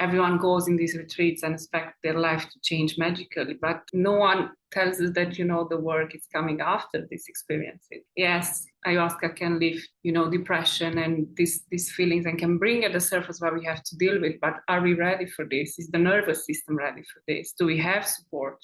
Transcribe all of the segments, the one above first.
everyone goes in these retreats and expect their life to change magically, but no one tells us that, the work is coming after this experience. Yes, ayahuasca can lift, depression and these feelings and can bring at the surface what we have to deal with. But are we ready for this? Is the nervous system ready for this? Do we have support?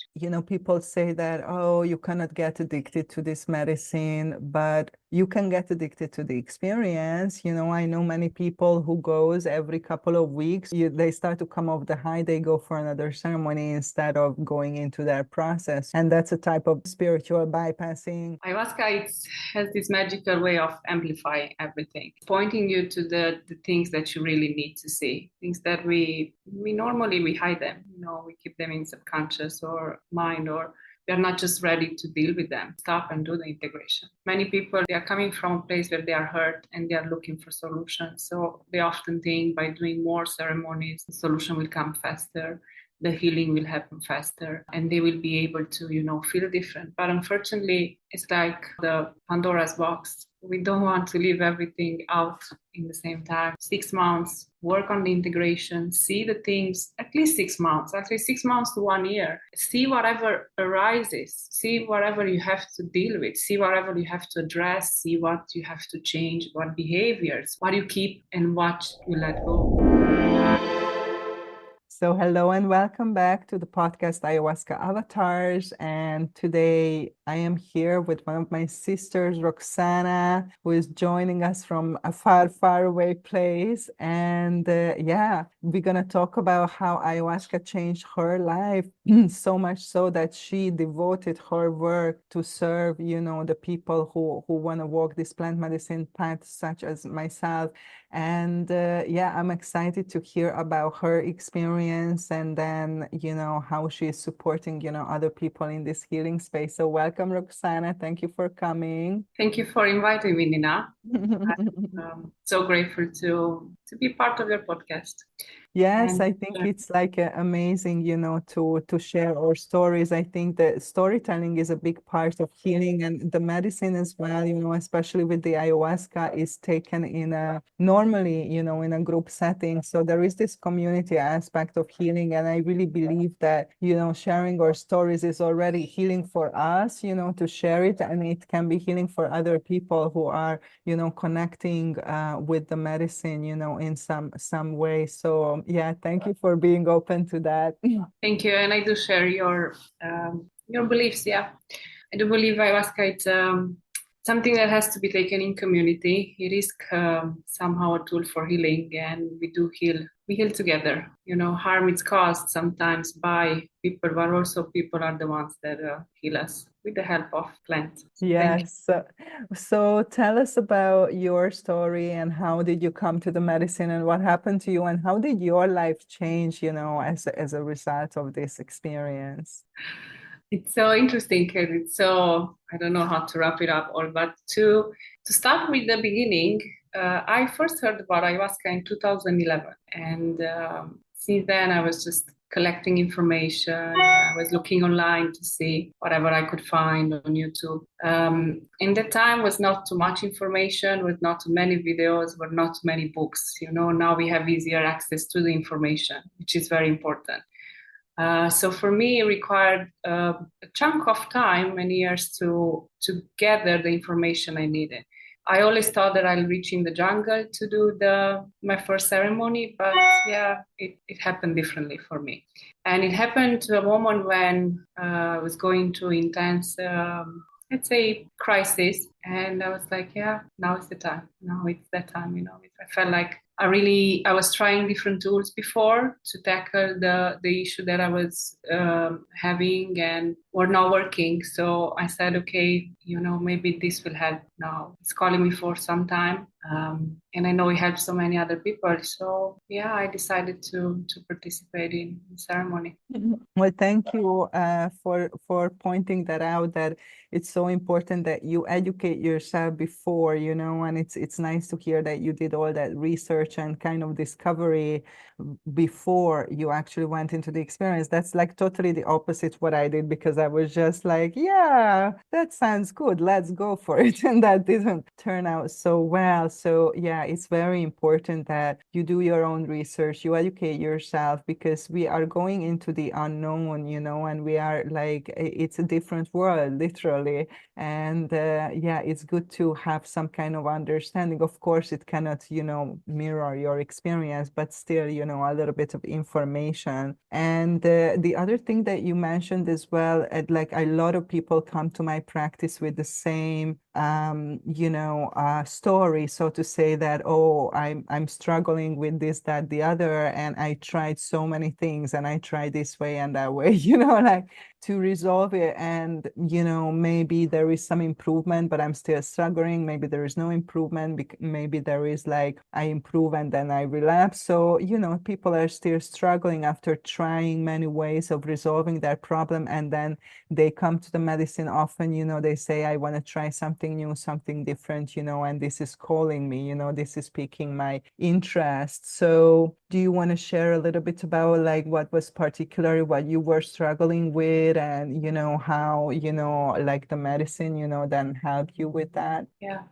People say that, oh, you cannot get addicted to this medicine, but you can get addicted to the experience. I know many people who goes every couple of weeks, they start to come off the high, they go for another ceremony instead of going into their process. And that's a type of spiritual bypassing. Ayahuasca has this magical way of amplifying everything, pointing you to the things that you really need to see, things that we normally hide them. We keep them in subconscious or mind, or we are not just ready to deal with them. Stop and do the integration. Many people, they are coming from a place where they are hurt and they are looking for solutions. So they often think by doing more ceremonies, the solution will come faster, the healing will happen faster, and they will be able to, feel different. But unfortunately, it's like the Pandora's box. We don't want to leave everything out in the same time. 6 months, work on the integration, see the things, at least 6 months, actually 6 months to 1 year. See whatever arises, see whatever you have to deal with, see whatever you have to address, see what you have to change, what behaviors, what you keep and what you let go. So hello and welcome back to the podcast Ayahuasca Avatars. And today I am here with one of my sisters, Roxana, who is joining us from a far, far away place. And we're going to talk about how ayahuasca changed her life so much so that she devoted her work to serve, the people who want to walk this plant medicine path, such as myself. And I'm excited to hear about her experience and then, how she is supporting, other people in this healing space. So welcome, Roxana. Thank you for coming. Thank you for inviting me, Nina. I'm so grateful to be part of your podcast. Yes, I think it's like amazing, to share our stories. I think that storytelling is a big part of healing, and the medicine as well, especially with the ayahuasca, is taken normally, in a group setting. So there is this community aspect of healing. And I really believe that, sharing our stories is already healing for us, to share it. And it can be healing for other people who are, connecting with the medicine, in some way. So thank you for being open to that. Thank you. And I do share your beliefs. Yeah, I do believe ayahuasca, it's something that has to be taken in community. It is somehow a tool for healing, and we do heal. We heal together. Harm is caused sometimes by people, but also people are the ones that heal us with the help of plants. Yes. So tell us about your story and how did you come to the medicine and what happened to you and how did your life change, as a result of this experience? It's so interesting, Kate. It's so, I don't know how to wrap it up all, but to start with the beginning, I first heard about ayahuasca in 2011. And since then, I was just collecting information. I was looking online to see whatever I could find on YouTube. In that time was not too much information, was not too many videos, were not too many books. Now we have easier access to the information, which is very important. So for me, it required a chunk of time and years to gather the information I needed. I always thought that I'll reach in the jungle to do my first ceremony, but it happened differently for me. And it happened to a moment when I was going through intense, let's say, crisis. And I was like, now is the time. Now it's that time, I felt like I was trying different tools before to tackle the issue that I was having and were not working. So I said, okay, maybe this will help now. It's calling me for some time. And I know it helps so many other people. So I decided to participate in the ceremony. Well, thank you for pointing that out, that it's so important that you educate yourself before, and it's nice to hear that you did all that research and kind of discovery before you actually went into the experience. That's like totally the opposite what I did, because I was just like, that sounds good, let's go for it. And that didn't turn out so well. So yeah, it's very important that you do your own research, you educate yourself, because we are going into the unknown, and we are like, it's a different world, literally. And yeah, it's good to have some kind of understanding. Of course, it cannot, mirror your experience, but still, a little bit of information. And the other thing that you mentioned as well, like a lot of people come to my practice with the same story, so to say, that, oh, I'm struggling with this, that, the other, and I tried so many things, and I tried this way and that way, like to resolve it. And, maybe there is some improvement, but I'm still struggling. Maybe there is no improvement. Maybe there is like, I improve and then I relapse. So, people are still struggling after trying many ways of resolving their problem. And then they come to the medicine often, they say, I want to try something new, something different, and this is calling me, this is piquing my interest. So do you want to share a little bit about like what was particularly what you were struggling with, and, how, like the medicine, then helped you with that? Yeah.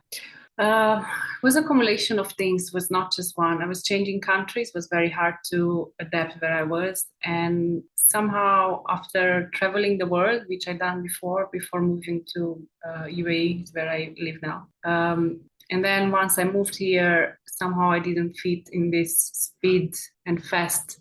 It was a accumulation of things, was not just one. I was changing countries, was very hard to adapt where I was. And somehow after traveling the world, which I done before moving to UAE, is where I live now. And then once I moved here, somehow I didn't fit in this speed and fast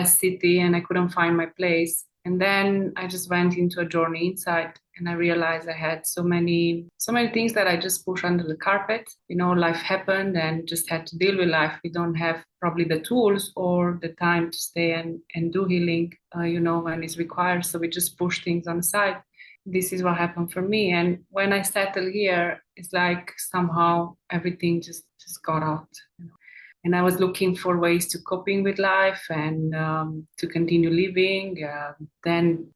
city, and I couldn't find my place. And then I just went into a journey inside, and I realized I had so many things that I just pushed under the carpet. Life happened and just had to deal with life. We don't have probably the tools or the time to stay and do healing, when it's required. So we just push things on the side. This is what happened for me. And when I settled here, it's like somehow everything just got out. And I was looking for ways to coping with life and to continue living. Then,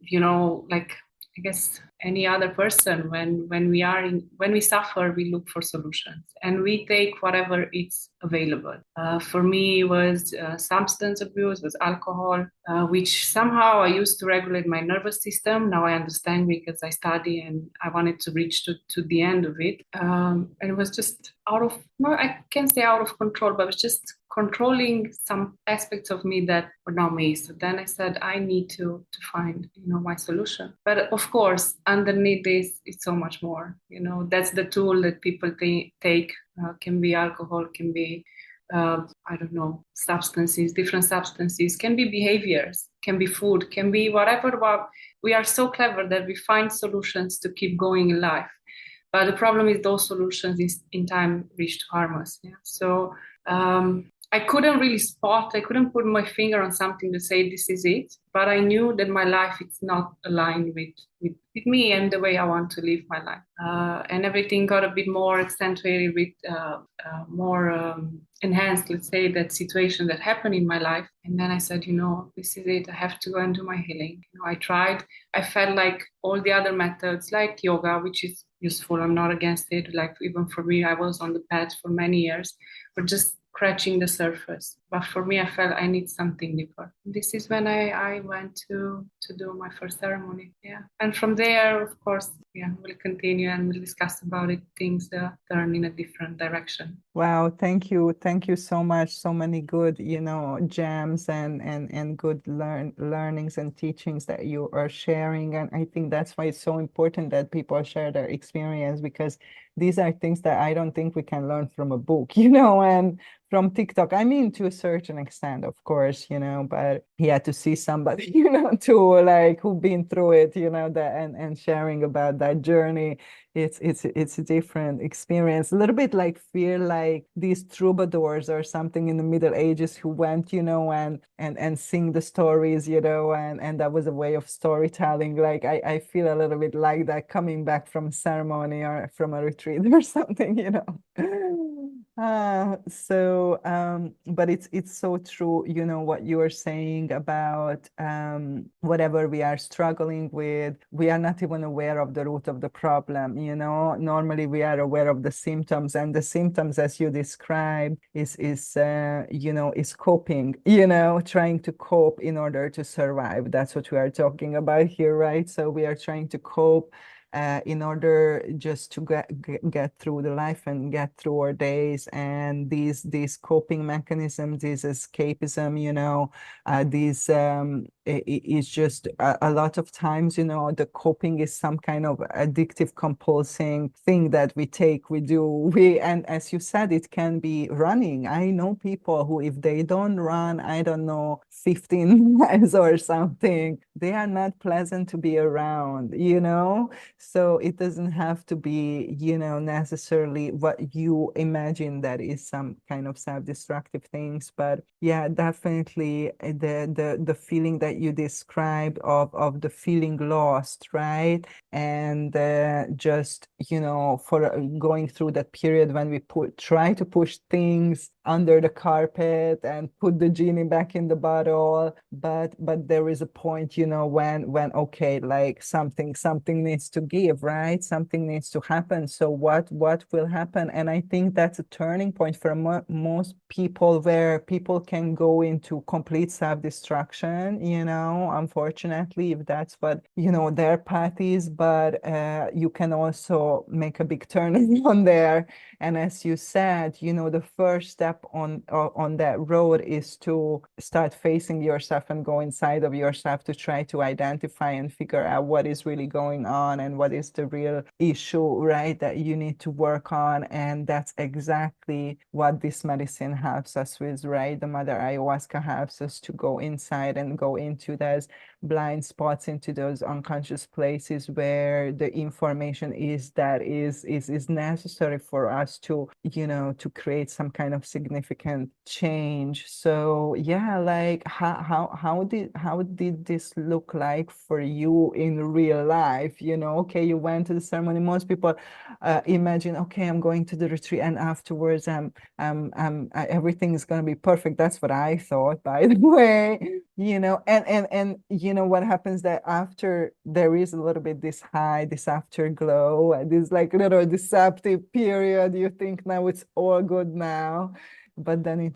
like I guess any other person, when we suffer, we look for solutions and we take whatever is available. For me, it was substance abuse, was alcohol, which somehow I used to regulate my nervous system. Now I understand because I study and I wanted to reach to the end of it. And it was just no, I can't say out of control, but it was just controlling some aspects of me that were not me. So then I said, I need to find, my solution. But of course, underneath this is so much more. That's the tool that people take. Can be alcohol, can be I don't know, different substances, can be behaviors, can be food, can be whatever. We are so clever that we find solutions to keep going in life. But the problem is those solutions in time reach to harm us. Yeah. So I couldn't really I couldn't put my finger on something to say this is it, but I knew that my life is not aligned with me and the way I want to live my life. And everything got a bit more accentuated with more enhanced, let's say, that situation that happened in my life. And then I said, this is it. I have to go and do my healing. I tried. I felt like all the other methods, like yoga, which is useful. I'm not against it. Like even for me, I was on the path for many years, but just scratching the surface. But for me, I felt I need something deeper. This is when I went to do my first ceremony. Yeah. And from there, of course, yeah, we'll continue and we'll discuss about it. Things turn in a different direction. Wow, thank you. Thank you so much. So many good, gems and good learnings and teachings that you are sharing. And I think that's why it's so important that people share their experience, because these are things that I don't think we can learn from a book, and from TikTok. I mean, to a certain extent, of course, but yeah, to see somebody, to like who've been through it, that and sharing about that journey, it's a different experience. A little bit like feel like these troubadours or something in the Middle Ages who went, and sing the stories, and that was a way of storytelling. Like I feel a little bit like that coming back from a ceremony or from a retreat or something. But it's so true, what you are saying about whatever we are struggling with, we are not even aware of the root of the problem. Normally we are aware of the symptoms, and the symptoms, as you described, is coping, trying to cope in order to survive. That's what we are talking about here, right? So we are trying to cope in order just to get through the life and get through our days. And these coping mechanisms, this escapism, these it's just a lot of times, the coping is some kind of addictive, compulsing thing that we take, we do, and as you said, it can be running. I know people who, if they don't run, I don't know, 15 miles or something, they are not pleasant to be around, So it doesn't have to be, necessarily what you imagine that is some kind of self-destructive things. But yeah, definitely the feeling that you described of the feeling lost, right? And just, for going through that period when we try to push things under the carpet and put the genie back in the bottle, but there is a point, when okay, like something needs to give, right? Something needs to happen. So what will happen? And I think that's a turning point for most people, where people can go into complete self-destruction, unfortunately, if that's what their path is. But you can also make a big turn on there. And as you said, the first step on that road is to start facing yourself and go inside of yourself to try to identify and figure out what is really going on and what is the real issue, right, that you need to work on. And that's exactly what this medicine helps us with, right? The Mother Ayahuasca helps us to go inside and go into those blind spots, into those unconscious places where the information is necessary for us to to create some kind of significant change. So yeah, like how did this look like for you in real life? Okay, you went to the ceremony. Most people imagine, okay, I'm going to the retreat and afterwards everything is going to be perfect. That's what I thought, by the way. And what happens, that after there is a little bit this high, this afterglow, this like little deceptive period. You think now it's all good now, but then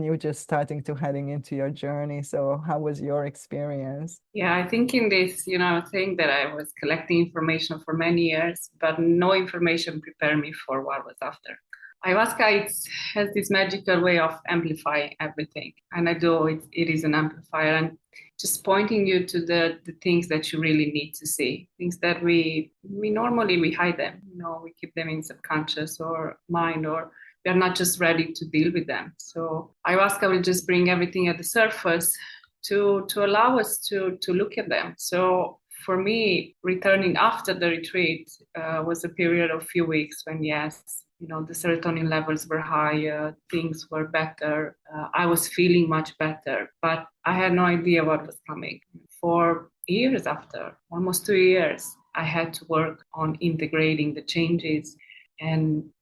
you're just starting to heading into your journey. So how was your experience? Yeah, I think in this, I was saying that I was collecting information for many years, but no information prepared me for what was after. Ayahuasca has this magical way of amplifying everything. And I know it is an amplifier, and just pointing you to the things that you really need to see, things that we normally we hide them, we keep them in subconscious or mind, or we are not just ready to deal with them. So ayahuasca will just bring everything at the surface to allow us to look at them. So for me, returning after the retreat was a period of few weeks when, yes, the serotonin levels were higher, things were better. I was feeling much better, but I had no idea what was coming. For years after, almost 2 years, I had to work on integrating the changes and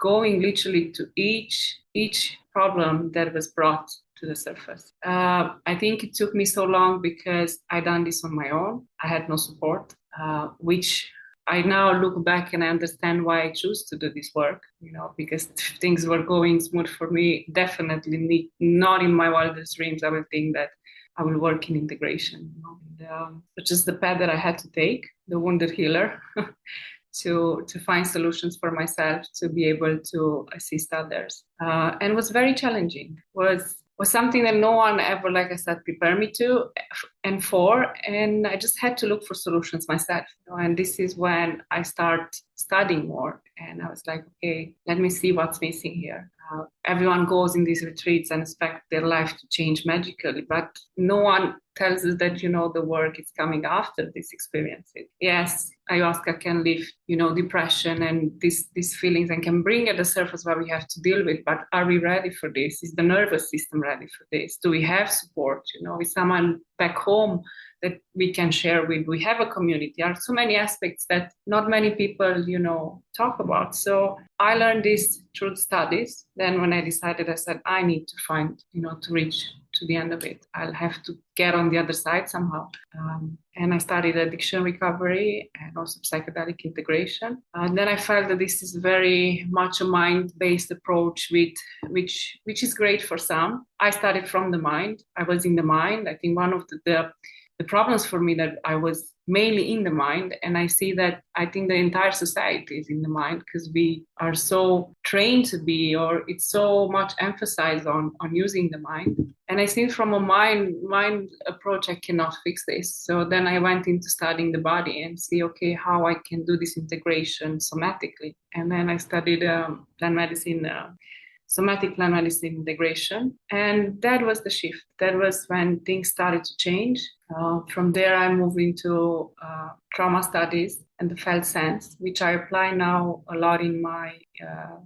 going literally to each problem that was brought to the surface. I think it took me so long because I done this on my own. I had no support, which I now look back and I understand why I choose to do this work, because things were going smooth for me. Definitely not in my wildest dreams I will think that I will work in integration. But just the path that I had to take, the wounded healer, to find solutions for myself, to be able to assist others. And was very challenging. Was something that no one ever, like I said, prepared me to and for, and I just had to look for solutions myself. And this is when I start studying more, and I was like, okay, let me see what's missing here. Everyone goes in these retreats and expect their life to change magically, but no one tells us that, the work is coming after this experience. Yes, ayahuasca can lift, depression and these feelings, and can bring at the surface what we have to deal with. But are we ready for this? Is the nervous system ready for this? Do we have support? Is someone back home that we can share with? We have a community. There are so many aspects that not many people, talk about. So I learned this through studies. Then when I decided, I said, I need to find, to reach to the end of it. I'll have to get on the other side somehow. And I studied addiction recovery and also psychedelic integration. And then I felt that this is very much a mind-based approach, which is great for some. I started from the mind. I was in the mind. I think one of the the problems for me that I was mainly in the mind. And I see that I think the entire society is in the mind because we are so trained to be, or it's so much emphasized on using the mind. And I think from a mind approach, I cannot fix this. So then I went into studying the body and see, okay, how I can do this integration somatically. And then I studied plant medicine, somatic plant medicine integration. And that was the shift. That was when things started to change. From there, I moved into trauma studies and the felt sense, which I apply now a lot in my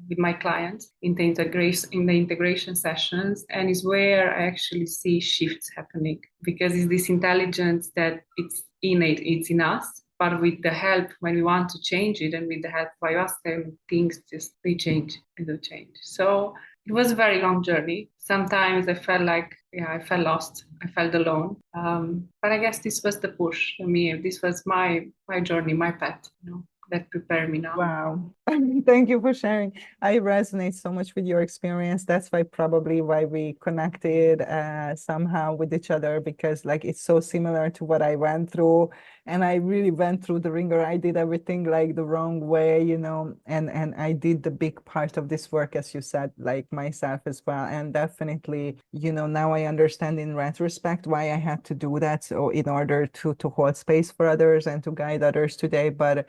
with my clients in the integration sessions, and is where I actually see shifts happening because it's this intelligence that it's innate, it's in us. But with the help, when we want to change it, and with the help of ayahuasca, things just they change, they do change. So it was a very long journey. Sometimes I felt like, I felt lost. I felt alone. But I guess this was the push for me. This was my journey, my path, that prepared me now. Wow. Thank you for sharing. I resonate so much with your experience. That's probably why we connected somehow with each other, because like it's so similar to what I went through. And I really went through the ringer. I did everything like the wrong way, and I did the big part of this work, as you said, like myself as well. And definitely, now I understand in retrospect why I had to do that. So in order to hold space for others and to guide others today. But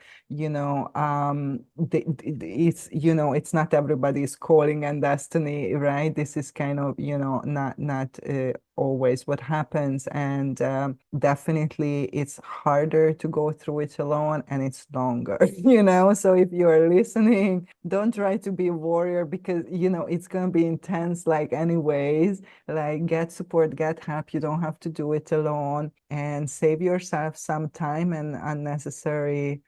it's not everybody's calling and destiny, right? This is kind of not always what happens, and definitely it's harder to go through it alone, and it's longer. So if you're listening, don't try to be a warrior, because it's going to be intense like anyways. Like, get support, get help. You don't have to do it alone, and save yourself some time and unnecessary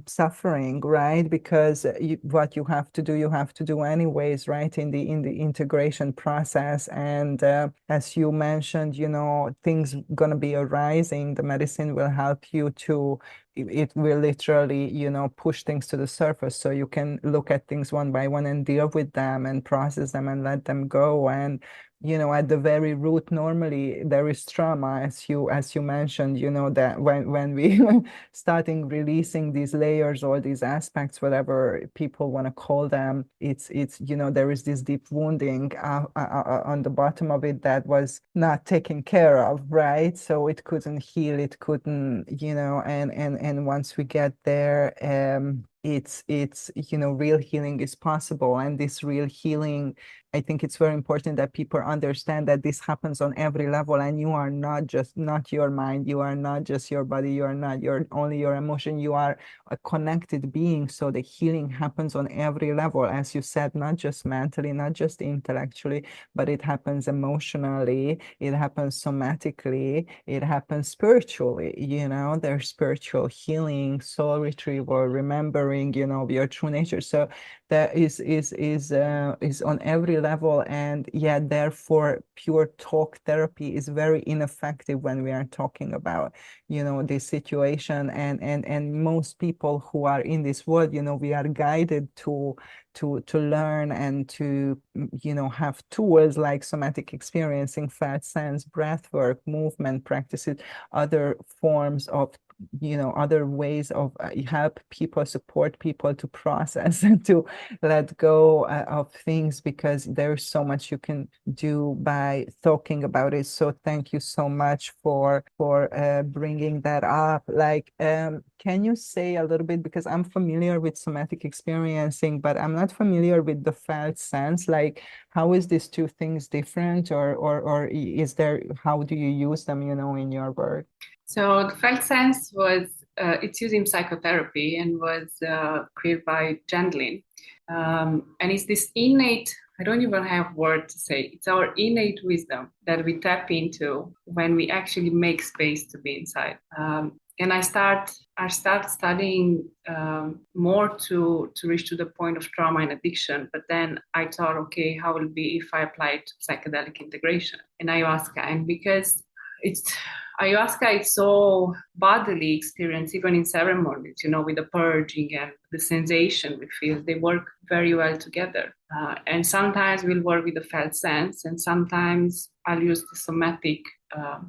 suffering, right? Because what you have to do anyways, right? In the integration process. And as you mentioned, things gonna be arising. The medicine will help you to. It will literally, push things to the surface, so you can look at things one by one and deal with them and process them and let them go. And at the very root, normally there is trauma, as you mentioned, that when we starting releasing these layers or these aspects, whatever people want to call them, it's there is this deep wounding on the bottom of it that was not taken care of, right? So it couldn't heal, it couldn't, and once we get there, it's real healing is possible. And this real healing, I think it's very important that people understand that this happens on every level, and you are not your mind, you are not just your body, you are not only your emotion, you are a connected being. So the healing happens on every level, as you said, not just mentally, not just intellectually, but it happens emotionally, it happens somatically, it happens spiritually. There's spiritual healing, soul retrieval, remembering, your true nature. So that is on every level. And yet, therefore, pure talk therapy is very ineffective when we are talking about this situation. And most people who are in this world, we are guided to learn and to have tools like somatic experiencing, felt sense, breath work, movement practices, other forms of other ways of help people, support people to process and to let go of things, because there's so much you can do by talking about it. So thank you so much for bringing that up. Like, can you say a little bit, because I'm familiar with somatic experiencing, but I'm not familiar with the felt sense. Like, how is these two things different, or is there, how do you use them, in your work? So the felt sense was, it's used in psychotherapy and was created by Gendlin. And it's this innate, I don't even have word to say, it's our innate wisdom that we tap into when we actually make space to be inside. And I start studying more to reach to the point of trauma and addiction. But then I thought, okay, how will it be if I apply it to psychedelic integration and ayahuasca? And because ayahuasca is so bodily experience, even in ceremonies, with the purging and the sensation we feel, they work very well together. And sometimes we'll work with the felt sense, and sometimes I'll use the somatic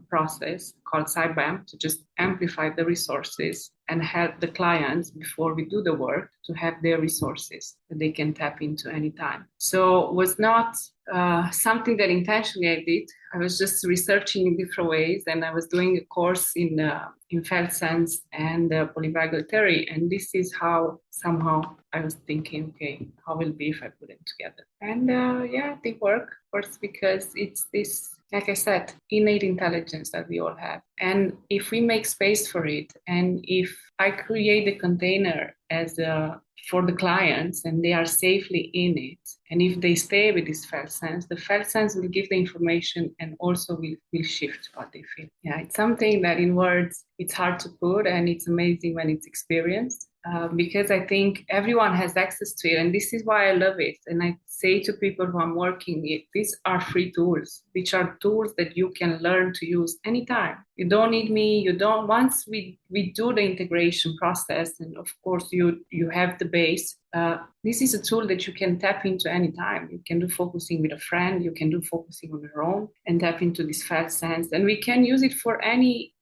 process called CyBAM to just amplify the resources and help the clients before we do the work to have their resources that they can tap into anytime. So it was not something that intentionally I did. I was just researching in different ways, and I was doing a course in felt sense and polyvagal theory, and this is how somehow I was thinking, okay, how will it be if I put them together? And yeah, they work, of course, because it's this, like I said, innate intelligence that we all have. And if we make space for it, and if I create a container as for the clients and they are safely in it, and if they stay with this felt sense, the felt sense will give the information and also will shift what they feel. Yeah, it's something that in words, it's hard to put, and it's amazing when it's experienced. Because I think everyone has access to it, and this is why I love it. And I say to people who I'm working with, these are free tools, which are tools that you can learn to use anytime. You don't need me. You don't. Once we do the integration process, and of course you have the base. This is a tool that you can tap into anytime. You can do focusing with a friend. You can do focusing on your own and tap into this felt sense, and we can use it for any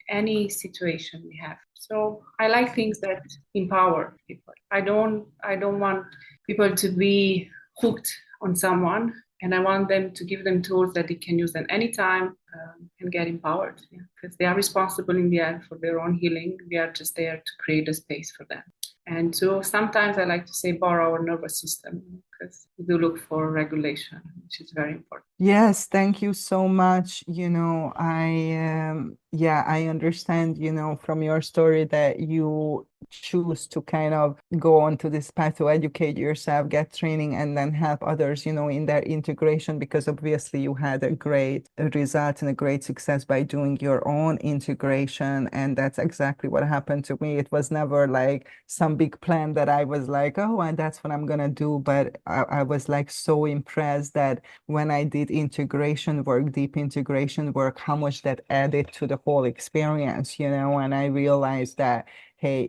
situation we have. So I like things that empower people. I don't want people to be hooked on someone, and I want them to give them tools that they can use at any time and get empowered. Yeah, because they are responsible in the end for their own healing. We are just there to create a space for them. And so sometimes I like to say borrow our nervous system, because we do look for regulation, which is very important. Yes, thank you so much. I understand, from your story that you choose to kind of go onto this path to educate yourself, get training, and then help others, in their integration, because obviously you had a great result and a great success by doing your own integration. And that's exactly what happened to me. It was never like some big plan that I was like, oh, and that's what I'm gonna do. But I was like so impressed that when I did integration work, deep integration work, how much that added to the whole experience, and I realized that, hey,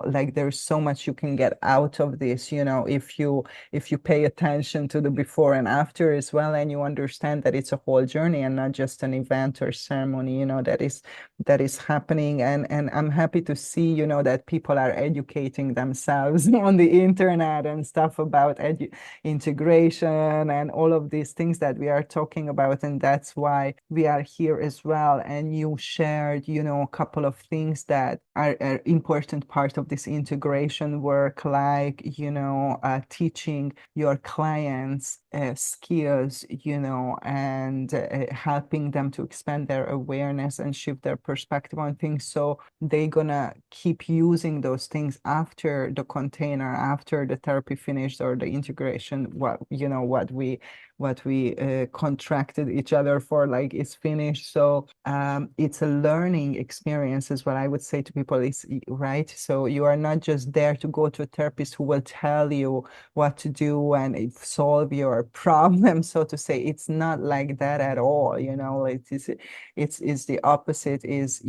like there's so much you can get out of this, if you pay attention to the before and after as well, and you understand that it's a whole journey and not just an event or ceremony, that is happening. And I'm happy to see, that people are educating themselves on the internet and stuff about integration and all of these things that we are talking about. And that's why we are here as well. And you shared, a couple of things that are important part of this integration work, like, teaching your clients skills, and helping them to expand their awareness and shift their perspective on things. So they're gonna keep using those things after the container, after the therapy finished or the integration, what we contracted each other for, like, is finished. So it's a learning experience is what I would say to people, is right. So you are not just there to go to a therapist who will tell you what to do and solve your problem, so to say. It's not like that at all. It's the opposite, is,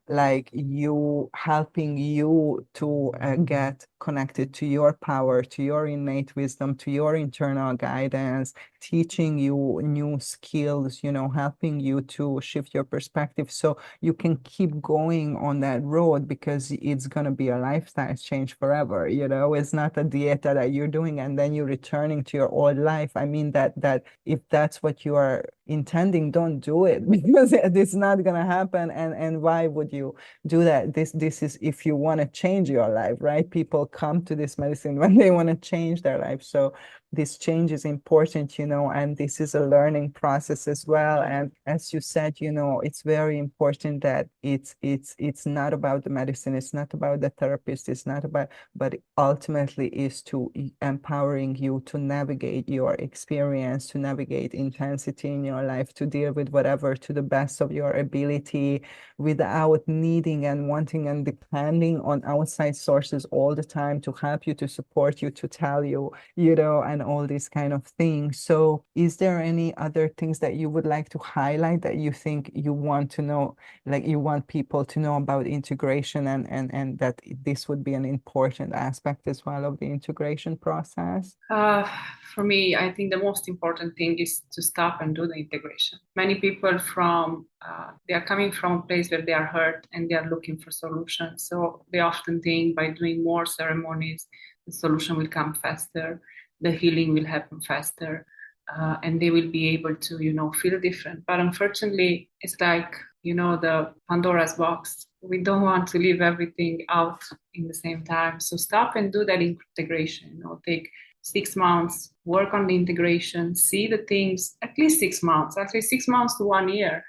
like you helping you to get connected to your power, to your innate wisdom, to your internal guidance, teaching you new skills, helping you to shift your perspective so you can keep going on that road, because it's going to be a lifestyle change forever. It's not a diet that you're doing and then you're returning to your old life. I mean, that if that's what you are intending, don't do it because it's not going to happen. And why would you do that? This is if you want to change your life, right? People come to this medicine when they want to change their life. So this change is important, and this is a learning process as well. And as you said, it's very important that it's not about the medicine, it's not about the therapist, it's not about, but ultimately is to empowering you to navigate your experience, to navigate intensity in your life, to deal with whatever to the best of your ability, without needing and wanting and depending on outside sources all the time to help you, to support you, to tell you, and and all these kind of things. So is there any other things that you would like to highlight that you think you want to know, like you want people to know about integration, and that this would be an important aspect as well of the integration process? Uh, for me, I think the most important thing is to stop and do the integration. Many people they are coming from a place where they are hurt and they are looking for solutions. So they often think by doing more ceremonies, the solution will come faster, the healing will happen faster, and they will be able to, feel different. But unfortunately, it's like, the Pandora's box. We don't want to leave everything out in the same time. So stop and do that integration. Take 6 months, work on the integration, see the things, at least 6 months, actually 6 months to 1 year.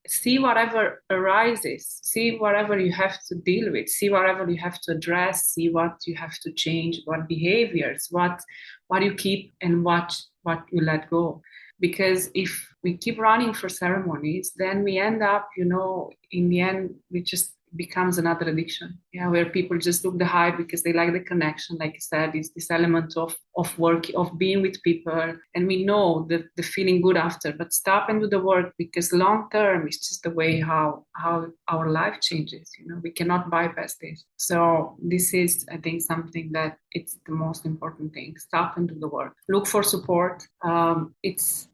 See whatever arises, see whatever you have to deal with, see whatever you have to address, see what you have to change, what behaviors, what you keep and what you let go. Because if we keep running for ceremonies, then we end up, in the end, we just becomes another addiction, where people just look the high because they like the connection, like I said, is this element of work, of being with people, and we know the feeling good after. But stop and do the work, because long term is just the way how our life changes. We cannot bypass this. So this is, I think, something that it's the most important thing. Stop and do the work. Look for support.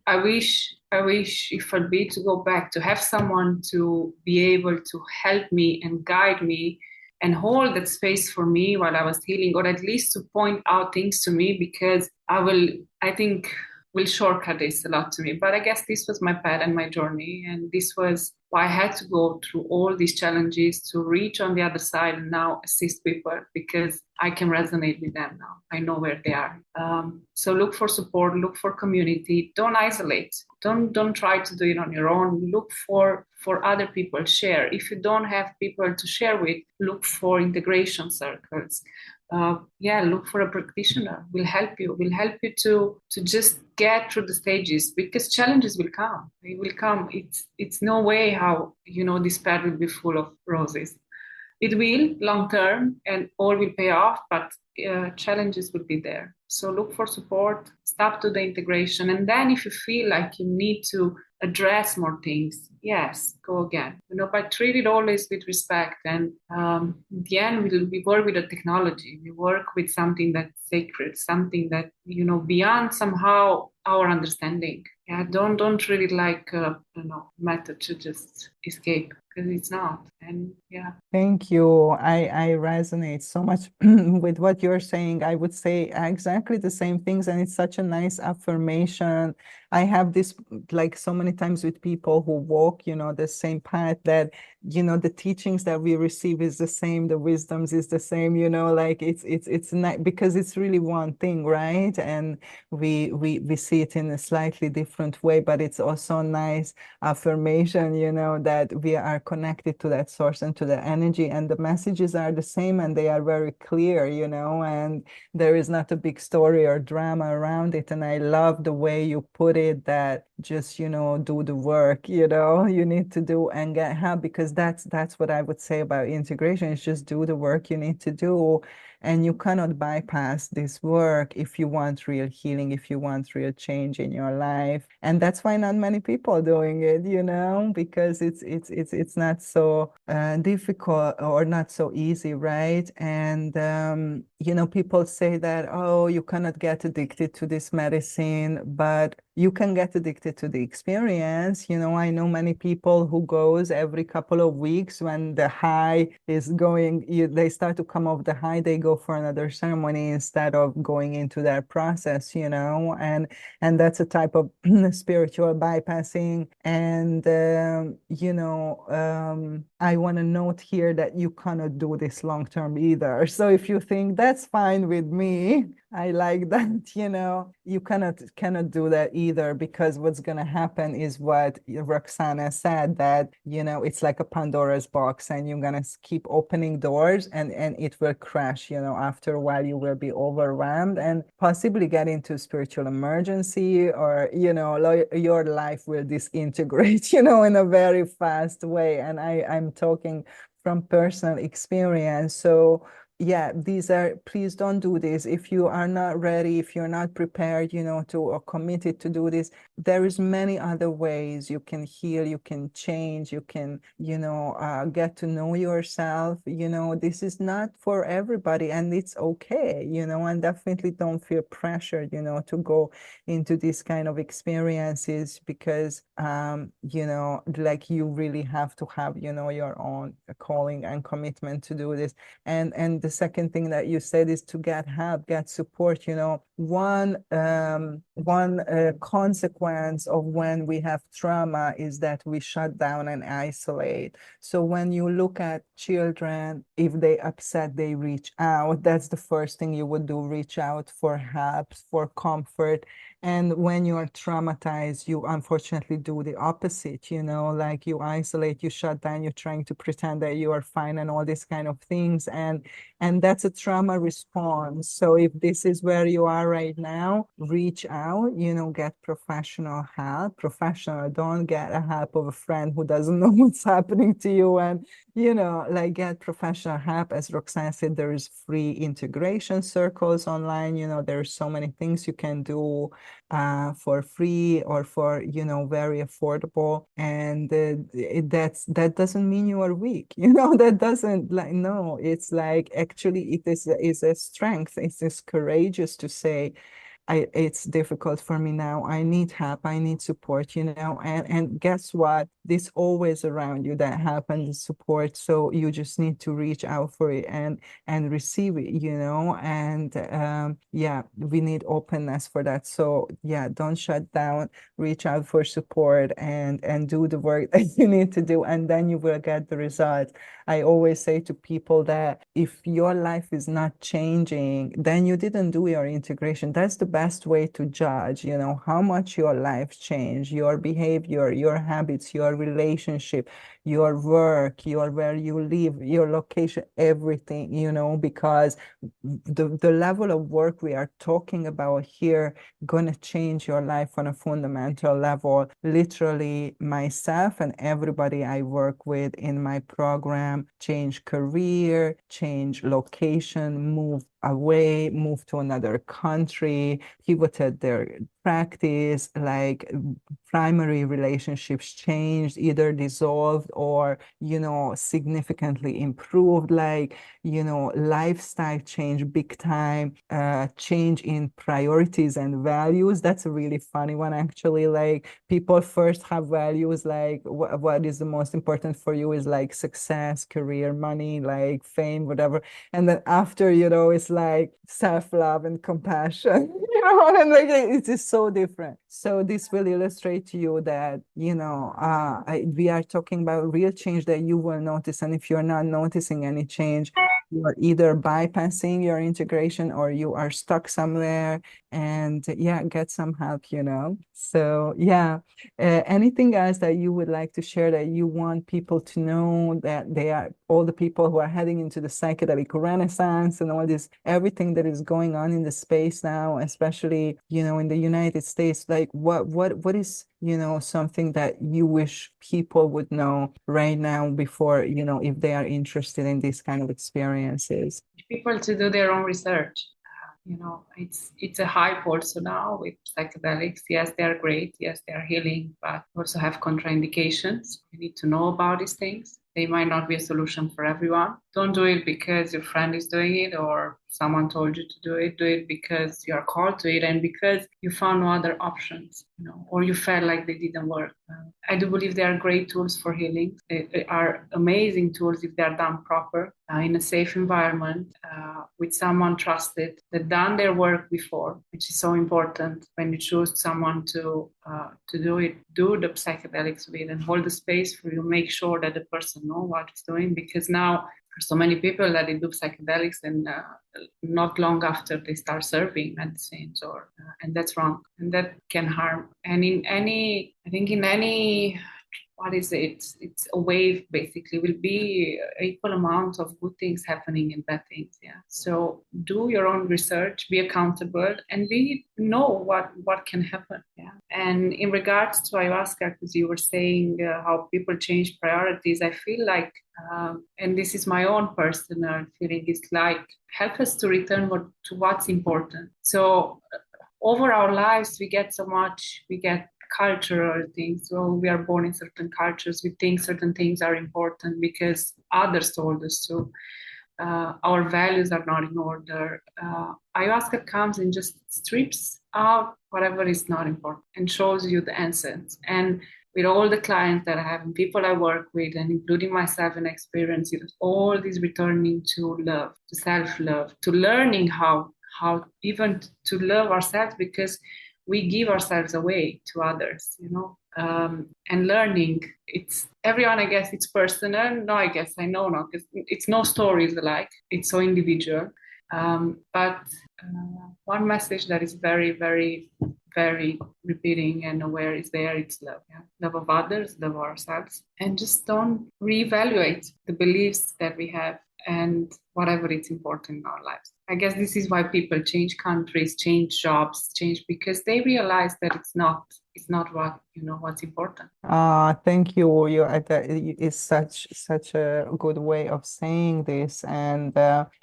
I wish if I'd be to go back, to have someone to be able to help me and guide me and hold that space for me while I was healing, or at least to point out things to me, because I think will shortcut this a lot to me. But I guess this was my path and my journey, and this was why I had to go through all these challenges to reach on the other side and now assist people, because I can resonate with them now. I know where they are. So look for support, look for community. Don't isolate. Don't try to do it on your own. Look for other people. Share. If you don't have people to share with, look for integration circles. Look for a practitioner. Will help you to just get through the stages, because challenges will come. They will come. It's no way how this path will be full of roses. It will long term, and all will pay off, but challenges will be there. So look for support, stop to the integration, and then if you feel like you need to address more things, yes, go again. But treat it always with respect. And in the end, we work with a technology. We work with something that's sacred, something that beyond somehow our understanding. Yeah, don't treat it like a method to just escape, because it's not. And yeah. Thank you. I resonate so much with what you're saying. I would say exactly the same things, and it's such a nice affirmation. I have this like so many times with people who walk, the same path, that the teachings that we receive is the same, the wisdoms is the same, like it's not, because it's really one thing, right? And we see it in a slightly different way, but it's also a nice affirmation, that we are connected to that source and to the energy, and the messages are the same, and they are very clear, and there is not a big story or drama around it. And I love the way you put it, that just, do the work, you need to do and get help, because that's what I would say about integration, is just do the work you need to do. And you cannot bypass this work if you want real healing, if you want real change in your life. And that's why not many people are doing it, because it's not so difficult or not so easy, right? And people say that, oh, you cannot get addicted to this medicine, but you can get addicted to the experience. I know many people who goes every couple of weeks, when the high is going, they start to come off the high, they go for another ceremony instead of going into that process, and that's a type of spiritual bypassing. And I want to note here that you cannot do this long term either. So if you think that's fine with me, I like that, you cannot do that either, because what's going to happen is what Roxana said, that, it's like a Pandora's box, and you're going to keep opening doors, and it will crash, after a while you will be overwhelmed and possibly get into spiritual emergency, or, your life will disintegrate, in a very fast way. And I'm talking from personal experience. So yeah, these are, please don't do this. If you are not ready, if you're not prepared, to or committed to do this, there is many other ways you can heal, you can change, you can, get to know yourself. This is not for everybody, and it's okay, and definitely don't feel pressured, to go into these kind of experiences because, like you really have to have, your own calling and commitment to do this. And the second thing that you said is to get help, get support. One consequence of when we have trauma is that we shut down and isolate. So when you look at children, if they upset, they reach out. That's the first thing you would do, reach out for help, for comfort. And when you are traumatized, you unfortunately do the opposite, like you isolate, you shut down, you're trying to pretend that you are fine and all these kind of things. And that's a trauma response. So if this is where you are right now, reach out, get professional help. Professional, don't get a help of a friend who doesn't know what's happening to you. And, like get professional help. As Roxana said, there is free integration circles online. There's so many things you can do for free or for, very affordable. And that doesn't mean you are weak. That doesn't, like, no, it's like actually is a strength. It's courageous to say, it's difficult for me now. I need help. I need support, and guess what? This always around you, that help and support. So you just need to reach out for it and receive it, and yeah, we need openness for that. So yeah, don't shut down, reach out for support and do the work that you need to do, and then you will get the results. I always say to people that if your life is not changing, then you didn't do your integration. That's the best way to judge, how much your life changed, your behavior, your habits, your relationship, your work, your where you live, your location, everything, because the level of work we are talking about here gonna change your life on a fundamental level. Literally, myself and everybody I work with in my program change career, change location, move away, move to another country, pivoted their practice, like primary relationships changed, either dissolved or, significantly improved, like, lifestyle change big time, change in priorities and values. That's a really funny one, actually. Like people first have values like what is the most important for you is like success, career, money, like fame, whatever. And then after, it's like self-love and compassion, and like it is so different. So this will illustrate to you that, we are talking about real change that you will notice. And if you're not noticing any change, you are either bypassing your integration or you are stuck somewhere. And yeah, get some help, So yeah, anything else that you would like to share that you want people to know, that they are all the people who are heading into the psychedelic renaissance and all this, everything that is going on in the space now, especially, in the United States, like what is, something that you wish people would know right now before, if they are interested in these kind of experiences? People to do their own research. It's a hype also now with psychedelics. Yes, they are great. Yes, they are healing, but also have contraindications. You need to know about these things. They might not be a solution for everyone. Don't do it because your friend is doing it or someone told you to do it. Do it because you are called to it and because you found no other options, or you felt like they didn't work. I do believe they are great tools for healing. They are amazing tools if they are done proper, in a safe environment, with someone trusted that done their work before, which is so important when you choose someone to do the psychedelics with and hold the space for you. Make sure that the person know what it's doing, because now there's so many people that they do psychedelics and not long after they start serving medicines, or and that's wrong and that can harm. And in any what is it? It's a wave basically. Will be equal amount of good things happening and bad things. Yeah. So do your own research, be accountable, and be know what can happen. Yeah. And in regards to ayahuasca, because you were saying how people change priorities, I feel like, and this is my own personal feeling, is like help us to return to what's important. So over our lives, we get so much. We get cultural things. So we are born in certain cultures. We think certain things are important because others told us to. Our values are not in order. Ayahuasca comes and just strips out whatever is not important and shows you the essence. And with all the clients that I have and people I work with, and including myself and experience, it all this returning to love, to self-love, to learning how even to love ourselves, because we give ourselves away to others, and learning. It's everyone, I guess it's personal. No, I guess I know not, because it's no stories alike. It's so individual. But one message that is very, very, very repeating and aware is there. It's love, yeah? Love of others, love of ourselves, and just don't reevaluate the beliefs that we have and whatever is important in our lives. I guess this is why people change countries, change jobs, change, because they realize that it's not what's important. Thank you. It's such a good way of saying this. And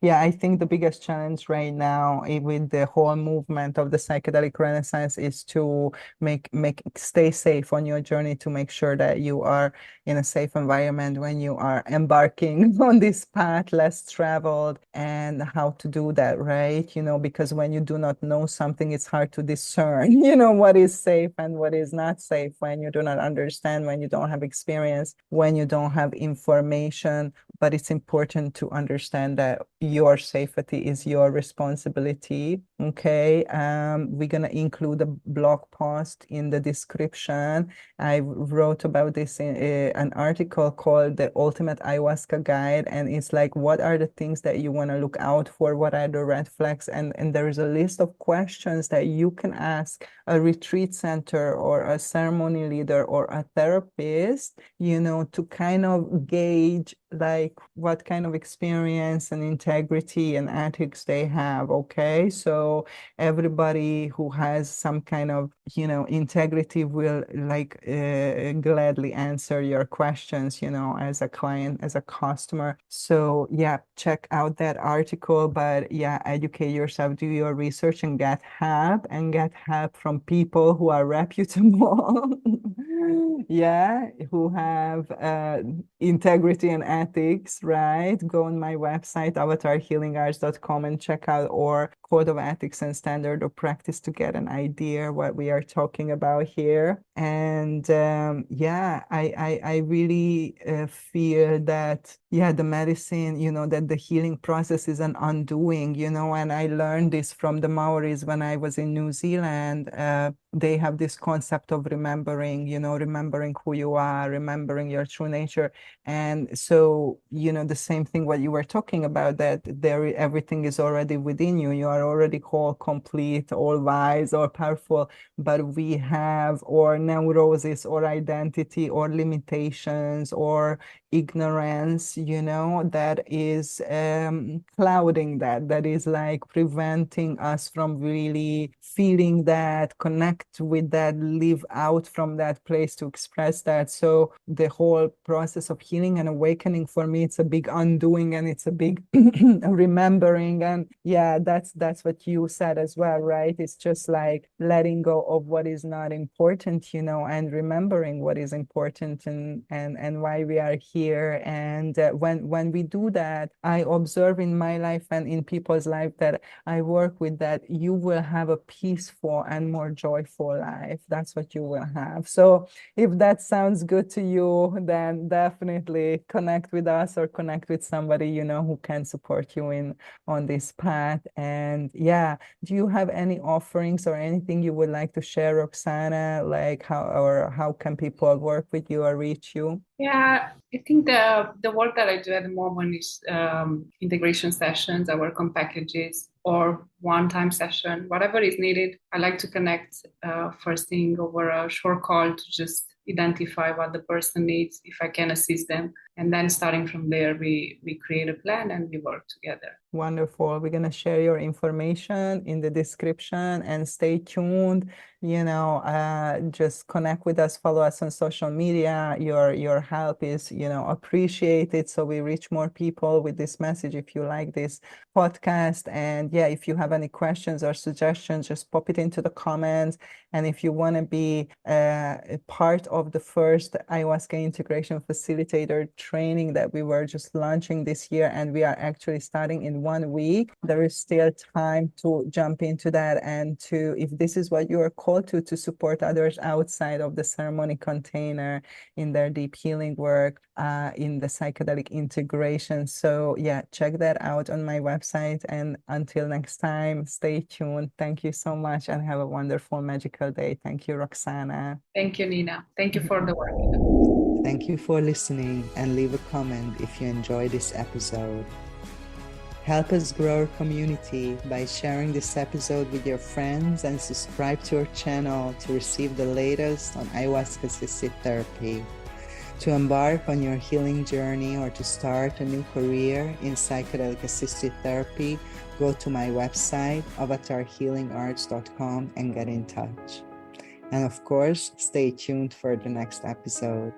yeah, I think the biggest challenge right now with the whole movement of the psychedelic renaissance is to make stay safe on your journey, to make sure that you are in a safe environment when you are embarking on this path less traveled, and how to do that, right? Because when you do not know something, it's hard to discern, what is safe and what is not safe, when you do not understand, when you don't have experience, when you don't have information. But it's important to understand that your safety is your responsibility. Okay. We're gonna include a blog post in the description. I wrote about this in an article called The Ultimate Ayahuasca Guide, and it's like, what are the things that you want to look out for? What are the red flags? And there is a list of questions that you can ask a retreat center or a ceremony leader or a therapist, to kind of gauge like what kind of experience and integrity and ethics they have. Okay. So everybody who has some kind of, integrity will like gladly answer your questions, as a client, as a customer. So yeah, check out that article, but yeah, educate yourself, do your research, and get help from people who are reputable. Yeah, who have integrity and ethics, right? Go on my website, avatarhealingarts.com, and check out our code of ethics and standard of practice to get an idea what we are talking about here. And yeah, I really feel that, yeah, the medicine, that the healing process is an undoing, and I learned this from the Maoris when I was in New Zealand. They have this concept of remembering, remembering who you are, remembering your true nature. And so, the same thing what you were talking about, that everything is already within you. You are already whole, complete, all wise, or powerful, but we have or neurosis or identity or limitations or ignorance, that is clouding that is like preventing us from really feeling that, connect with that, live out from that place to express that. So the whole process of healing and awakening, for me, it's a big undoing, and it's a big remembering. And yeah, that's what you said as well, right? It's just like letting go of what is not important, and remembering what is important, and why we are here. And when we do that, I observe in my life and in people's life that I work with, that you will have a peaceful and more joyful life. That's what you will have. So if that sounds good to you, then definitely connect with us or connect with somebody, who can support you on this path. And yeah, do you have any offerings or anything you would like to share, Roxana? Like how can people work with you or reach you? Yeah, I think the work that I do at the moment is integration sessions. I work on packages or one-time session, whatever is needed. I like to connect first thing over a short call to just identify what the person needs, if I can assist them. And then starting from there, we create a plan and we work together. Wonderful. We're going to share your information in the description and stay tuned. Just connect with us, follow us on social media. Your help is, appreciated. So we reach more people with this message. If you like this podcast, and yeah, if you have any questions or suggestions, just pop it into the comments. And if you want to be a part of the first ayahuasca integration facilitator training that we were just launching this year, and we are actually starting in 1 week, there is still time to jump into that, and to, if this is what you are called to support others outside of the ceremony container in their deep healing work, in the psychedelic integration. So yeah, check that out on my website. And until next time, stay tuned. Thank you so much and have a wonderful, magical day. Thank you, Roxana. Thank you, Nina. Thank you for the work. Thank you for listening, and leave a comment if you enjoyed this episode. Help us grow our community by sharing this episode with your friends, and subscribe to our channel to receive the latest on ayahuasca-assisted therapy. To embark on your healing journey or to start a new career in psychedelic assisted therapy, go to my website, avatarhealingarts.com, and get in touch. And of course, stay tuned for the next episode.